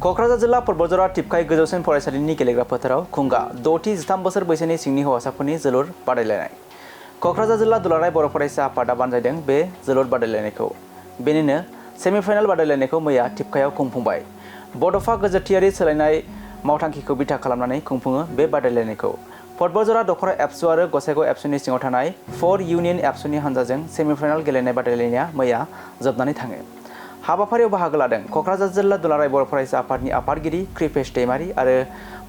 क'क्राझार जिल्ला पर्बतजरा टिपकाय गोजौसिन फरायसालिनि गेलेग्रा फोथाराव खुंगा 6-13 बोसोर बैसोनि सिंनि हौवासाफोरनि जोलुर बादायलायनाय। क'क्राझार जिल्ला दुलाराय बर' फरायसा आफादा बानजायदों बे जोलुर बादायलायनायखौ। बेनिनो सेमिफाइनाल बादायलायनायखौ मैया टिपकायाव खुंफुंबाय। बड'फा गोजोरथियारि सोलायनाय मावथांखिखौ बिथा खालामनानै खुंफुङो बे बादायलायनायखौ। पर्बतजरा दखरा एबसु आरो गसाइगाव एबसुनि सिङाव थानाय 4 इउनियन एबसुनि हानजाजों सेमिफाइनाल गेलेनाय बादायलायनाया मैया जोबनानै थाङो। हाबाफारियाव बाहागो लादों क'क्राझार जिल्ला दुलाराय बर' फरायसा आफादनि आफादगिरि कृपेश दैमारी आरो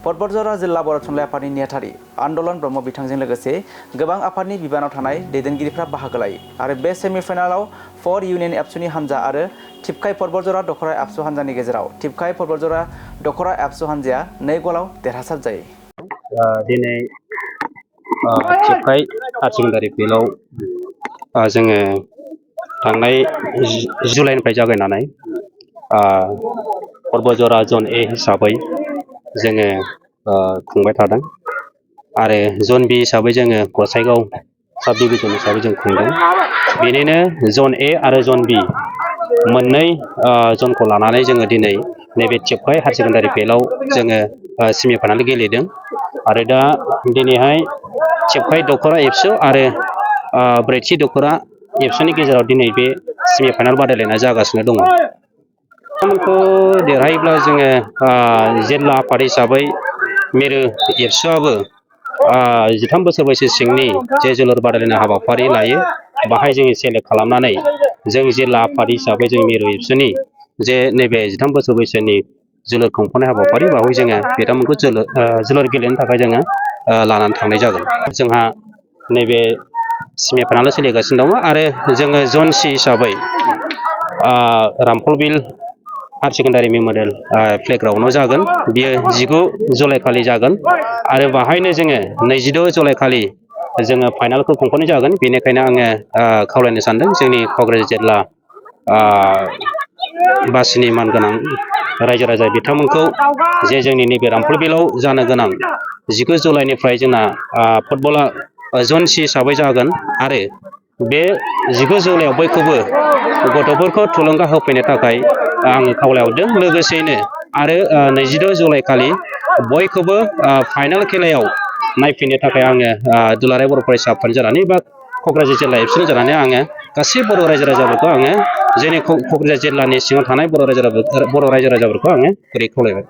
पर्बतजरा जिल्ला बर' थुनलाइ आफादनि नेहाथारि आन्दलन ब्रह्म बिथांजों लोगोसे गोबां आफादनि बिबानाव थानाय दैदेनगिरिफ्रा बाहागो लायो आरो बे सेमिफाइनालाव 4 इउनियन एबसुनि हानजा आरो टिपकाय पर्बतजरा दखरा एबसु हानजानि गेजेराव टिपकाय पर्बतजरा दखरा एबसु हानजाया 2 गलाव देरहासार जायो। दिनै टिपकाय हायार सेकेन्डारि फिल्डआव जोङो थांनाय जुलाइनिफ्राय जागायनानै पर्बतजरा जन ए हिसाबै जोङो खुंबाय थादों आरो जन बी हिसाबै जोङो गसाइगाव साब डिभिजन हिसाबै जों खुंदों। बेनिनो जन ए आरो जन बी मोननै जनखौ लानानै जोङो दिनै नैबे टिपकाय हायार सेकेन्डारि फिल्डआव जोङो सेमिफाइनाल गेलेदों आरो दा दिनैहाय टिपकाय दखरा एबसु आरो ब्रैथि दखरा एबसुनि गेजेराव दिनै बे सेमिफाइनाल बादायलायनाया जागासिनो दङ। बिथांमोनखौ देरहायोब्ला जोङो जिल्ला आफाद हिसाबै मिरु एबसुआबो 13 बोसोर बैसो सिंनि जे जोलुर बादायलायनाय हाबाफारि लायो बाहाय जोङो सेलेक्ट खालामनानै जों जिल्ला आफाद हिसाबै जों मिरु एबसुनि जे नैबे 13 बोसोर बैसोनि जोलुर खुंफुंनाय हाबाफारि बावै जोङो बिथांमोनखौ जोलुर गेलेनो थाखाय जोङो लानानै थांनाय जागोन। जोंहा नैबे सेमिफाइनाल सोलिगासिनो दङ आरो जोङो जन सि हिसाबै रामफलबिल हायार सेकेन्डारि मेम'रियेल प्लेग्राउन्डआव जागोन। बियो 19 जुलाइ खालि जागोन आरो बाहायनो जोङो 22 जुलाइ खालि जोङो फाइनालखौ खुंफुंनाय जागोन। बेनिखायनो आङो खावलायनो सानदों जोंनि क'क्राझार जिल्ला बासिनि मानगोनां रायजो राजा बिथांमोनखौ जे जोंनि नैबे रामफलबिलाव जानो गोनां 19 जुलाइनिफ्राय जोंना फुटबला जन सि हिसाबै जागोन आरो बे 19 जुलाइआव बयखौबो गथ'फोरखौ थुलुंगा होफैनो थाखाय आङो खावलायहरदों। लोगोसेयैनो आरो 22 जुलाइ खालि बयखौबो फाइनाल खेलायाव नायफैनो थाखाय आङो दुलाराय बर' फरायसा आफाद जानानै बा क'क्राझार जिल्ला एबसुनि जानानै आङो गासै बर' रायजो राजाफोरखौ आङो जोंनि क'क्राझार जिल्लानि सिङाव थानाय बर' रायजो राजाफोरखौ आङो ओरै खावलायबाय।